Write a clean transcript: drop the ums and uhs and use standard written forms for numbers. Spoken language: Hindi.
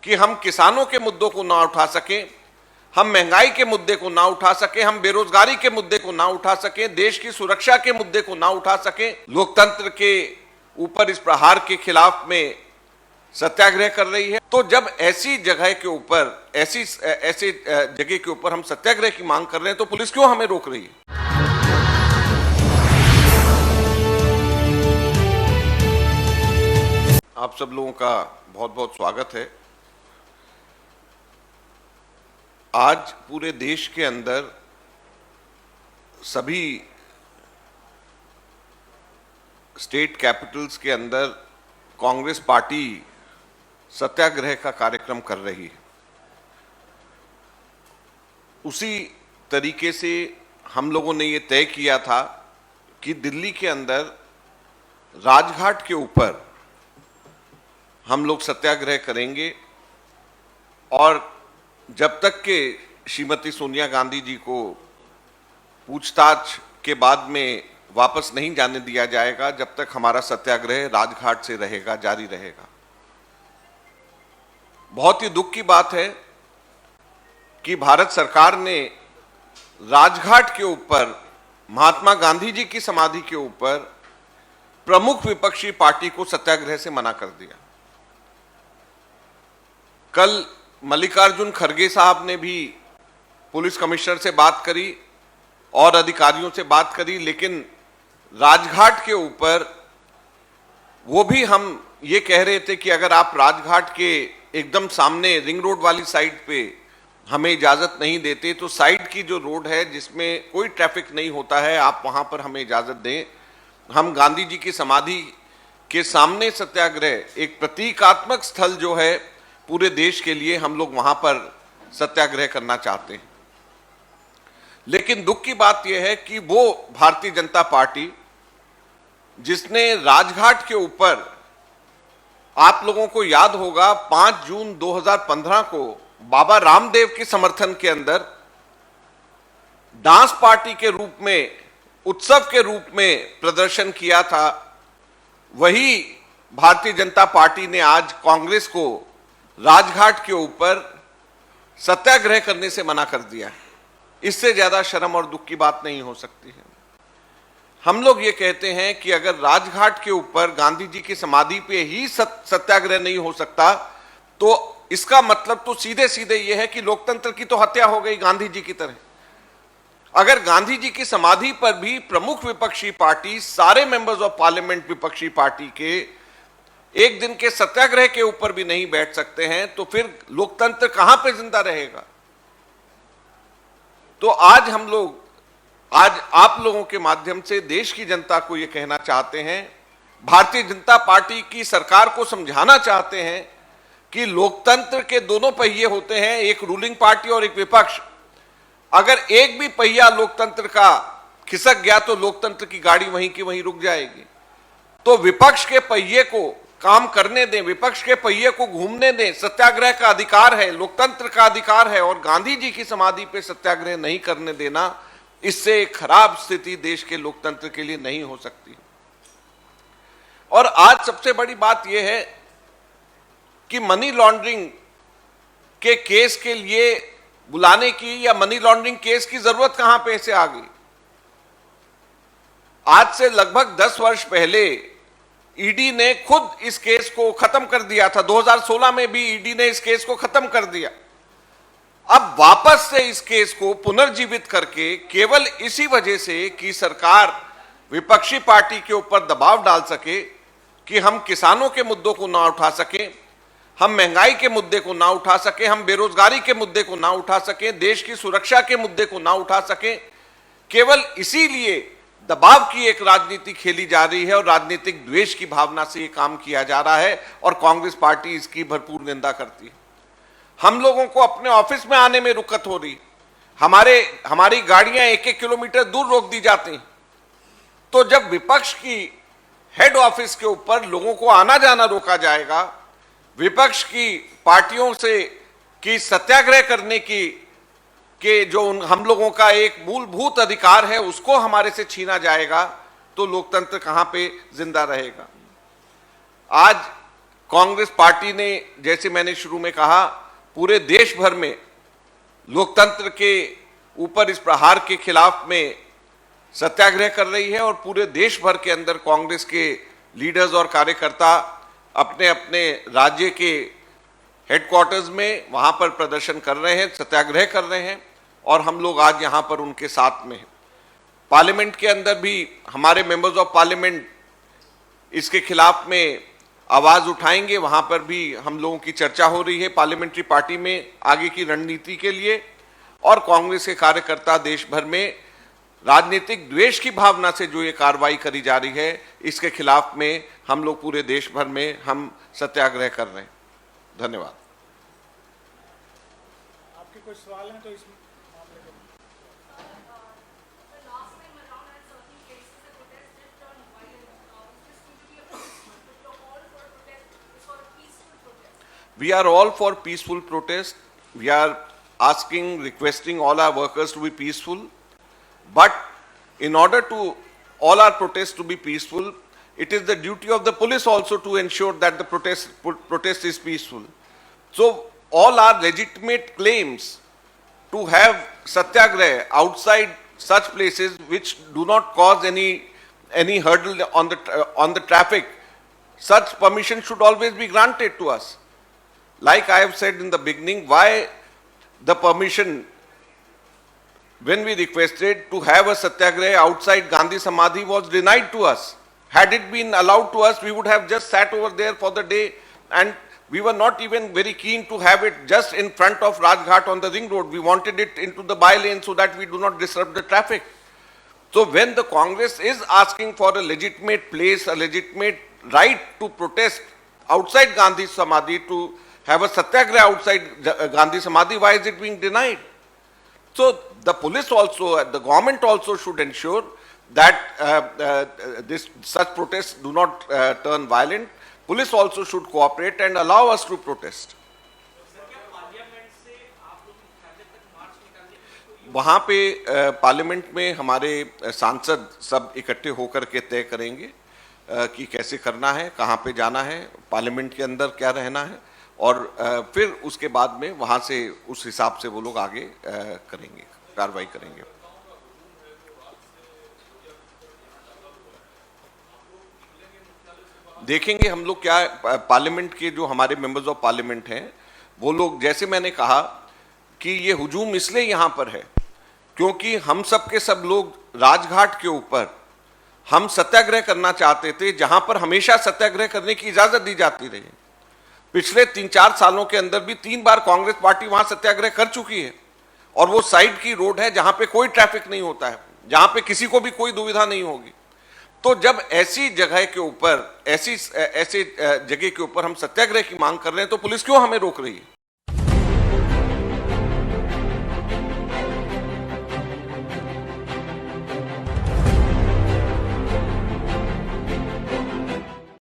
कि हम किसानों के मुद्दों को ना उठा सकें, हम महंगाई के मुद्दे को ना उठा सकें, हम बेरोजगारी के मुद्दे को ना उठा सकें, देश की सुरक्षा के मुद्दे को ना उठा सकें, लोकतंत्र के ऊपर इस प्रहार के खिलाफ में सत्याग्रह कर रही है। तो जब ऐसी जगह के ऊपर ऐसी जगह के ऊपर हम सत्याग्रह की मांग कर रहे हैं तो पुलिस क्यों हमें रोक रही है? आप सब लोगों का बहुत बहुत स्वागत है। आज पूरे देश के अंदर सभी स्टेट कैपिटल्स के अंदर कांग्रेस पार्टी सत्याग्रह का कार्यक्रम कर रही है। उसी तरीके से हम लोगों ने ये तय किया था कि दिल्ली के अंदर राजघाट के ऊपर हम लोग सत्याग्रह करेंगे और जब तक के श्रीमती सोनिया गांधी जी को पूछताछ के बाद में वापस नहीं जाने दिया जाएगा, जब तक हमारा सत्याग्रह राजघाट से रहेगा, जारी रहेगा। बहुत ही दुख की बात है कि भारत सरकार ने राजघाट के ऊपर महात्मा गांधी जी की समाधि के ऊपर प्रमुख विपक्षी पार्टी को सत्याग्रह से मना कर दिया। कल मल्लिकार्जुन खड़गे साहब ने भी पुलिस कमिश्नर से बात करी और अधिकारियों से बात करी, लेकिन राजघाट के ऊपर वो भी हम ये कह रहे थे कि अगर आप राजघाट के एकदम सामने रिंग रोड वाली साइड पे हमें इजाजत नहीं देते तो साइड की जो रोड है जिसमें कोई ट्रैफिक नहीं होता है, आप वहां पर हमें इजाजत दें। हम गांधी जी की समाधि के सामने सत्याग्रह, एक प्रतीकात्मक स्थल जो है पूरे देश के लिए, हम लोग वहां पर सत्याग्रह करना चाहते हैं। लेकिन दुख की बात यह है कि वो भारतीय जनता पार्टी जिसने राजघाट के ऊपर, आप लोगों को याद होगा 5 जून 2015 को बाबा रामदेव के समर्थन के अंदर डांस पार्टी के रूप में, उत्सव के रूप में प्रदर्शन किया था, वही भारतीय जनता पार्टी ने आज कांग्रेस को राजघाट के ऊपर सत्याग्रह करने से मना कर दिया है। इससे ज्यादा शर्म और दुख की बात नहीं हो सकती है। हम लोग ये कहते हैं कि अगर राजघाट के ऊपर गांधी जी की समाधि पे ही सत्याग्रह नहीं हो सकता तो इसका मतलब तो सीधे सीधे ये है कि लोकतंत्र की तो हत्या हो गई गांधी जी की तरह। अगर गांधी जी की समाधि पर भी प्रमुख विपक्षी पार्टी, सारे मेंबर्स ऑफ पार्लियामेंट विपक्षी पार्टी के एक दिन के सत्याग्रह के ऊपर भी नहीं बैठ सकते हैं तो फिर लोकतंत्र कहां पे जिंदा रहेगा? तो आज हम लोग, आज आप लोगों के माध्यम से देश की जनता को यह कहना चाहते हैं, भारतीय जनता पार्टी की सरकार को समझाना चाहते हैं कि लोकतंत्र के दोनों पहिए होते हैं, एक रूलिंग पार्टी और एक विपक्ष। अगर एक भी पहिया लोकतंत्र का खिसक गया तो लोकतंत्र की गाड़ी वहीं की वहीं रुक जाएगी। तो विपक्ष के पहिए को काम करने दें, विपक्ष के पहिए को घूमने दें। सत्याग्रह का अधिकार है, लोकतंत्र का अधिकार है, और गांधी जी की समाधि पे सत्याग्रह नहीं करने देना, इससे एक खराब स्थिति देश के लोकतंत्र के लिए नहीं हो सकती। और आज सबसे बड़ी बात यह है कि मनी लॉन्ड्रिंग के केस के लिए बुलाने की या मनी लॉन्ड्रिंग केस की जरूरत कहां पे से आ गई? आज से लगभग 10 वर्ष पहले ईडी ने खुद इस केस को खत्म कर दिया था। 2016 में भी ईडी ने इस केस को खत्म कर दिया। अब वापस से इस केस को पुनर्जीवित करके केवल इसी वजह से कि सरकार विपक्षी पार्टी के ऊपर दबाव डाल सके कि हम किसानों के मुद्दों को ना उठा सकें, हम महंगाई के मुद्दे को ना उठा सकें, हम बेरोजगारी के मुद्दे को ना उठा सकें, देश की सुरक्षा के मुद्दे को ना उठा सकें, केवल इसीलिए दबाव की एक राजनीति खेली जा रही है और राजनीतिक द्वेष की भावना से यह काम किया जा रहा है और कांग्रेस पार्टी इसकी भरपूर निंदा करती है। हम लोगों को अपने ऑफिस में आने में रुकत हो रही, हमारी गाड़ियां 1-1 किलोमीटर दूर रोक दी जाती। तो जब विपक्ष की हेड ऑफिस के ऊपर लोगों को आना जाना रोका जाएगा, विपक्ष की पार्टियों से की सत्याग्रह करने की कि जो हम लोगों का एक मूलभूत अधिकार है उसको हमारे से छीना जाएगा, तो लोकतंत्र कहां पे जिंदा रहेगा? आज कांग्रेस पार्टी ने, जैसे मैंने शुरू में कहा, पूरे देश भर में लोकतंत्र के ऊपर इस प्रहार के खिलाफ में सत्याग्रह कर रही है और पूरे देश भर के अंदर कांग्रेस के लीडर्स और कार्यकर्ता अपने अपने राज्य के हेडक्वार्टर्स में वहां पर प्रदर्शन कर रहे हैं, सत्याग्रह कर रहे हैं और हम लोग आज यहां पर उनके साथ में हैं। पार्लियामेंट के अंदर भी हमारे मेंबर्स ऑफ पार्लियामेंट इसके खिलाफ में आवाज उठाएंगे, वहां पर भी हम लोगों की चर्चा हो रही है पार्लियामेंट्री पार्टी में आगे की रणनीति के लिए। और कांग्रेस के कार्यकर्ता देश भर में राजनीतिक द्वेष की भावना से जो ये कार्रवाई करी जा रही है, इसके खिलाफ में हम लोग पूरे देश भर में हम सत्याग्रह कर रहे हैं। धन्यवाद। आपके कोई सवाल हैं तो इस मामले में? We are all for peaceful protest. We are asking, requesting all our workers to be peaceful. But in order to all our protests to be peaceful, it is the duty of the police also to ensure that the protest is peaceful. So all our legitimate claims to have satyagraha outside such places which do not cause any hurdle on the traffic, such permission should always be granted to us. Like I have said in the beginning, why the permission when we requested to have a satyagraha outside Gandhi Samadhi was denied to us. Had it been allowed to us, we would have just sat over there for the day, and we were not even very keen to have it just in front of Rajghat on the ring road. We wanted it into the by lane so that we do not disrupt the traffic. So when the Congress is asking for a legitimate place, a legitimate right to protest outside Gandhi Samadhi, to have a satyagraha outside Gandhi Samadhi, why is it being denied? So the police also, the government also should ensure that such protests do not turn violent. Police also should cooperate and allow us to protest. वहाँ पे पार्लियामेंट में हमारे सांसद सब इकट्ठे होकर के तय करेंगे कि कैसे करना है, कहाँ पे जाना है, पार्लियामेंट के अंदर क्या रहना है, और फिर उसके बाद में वहाँ से उस हिसाब से वो लोग आगे करेंगे, कार्रवाई करेंगे। देखेंगे हम लोग क्या पार्लियामेंट के जो हमारे मेंबर्स ऑफ पार्लियामेंट हैं वो लोग, जैसे मैंने कहा कि ये हुजूम इसलिए यहाँ पर है क्योंकि हम सब के सब लोग राजघाट के ऊपर हम सत्याग्रह करना चाहते थे, जहां पर हमेशा सत्याग्रह करने की इजाजत दी जाती रही। पिछले 3-4 सालों के अंदर भी 3 बार कांग्रेस पार्टी वहां सत्याग्रह कर चुकी है और वो साइड की रोड है जहां पे कोई ट्रैफिक नहीं होता है, जहां पे किसी को भी कोई दुविधा नहीं होगी। तो जब ऐसी जगह के ऊपर, ऐसी जगह के ऊपर हम सत्याग्रह की मांग कर रहे हैं तो पुलिस क्यों हमें रोक रही है?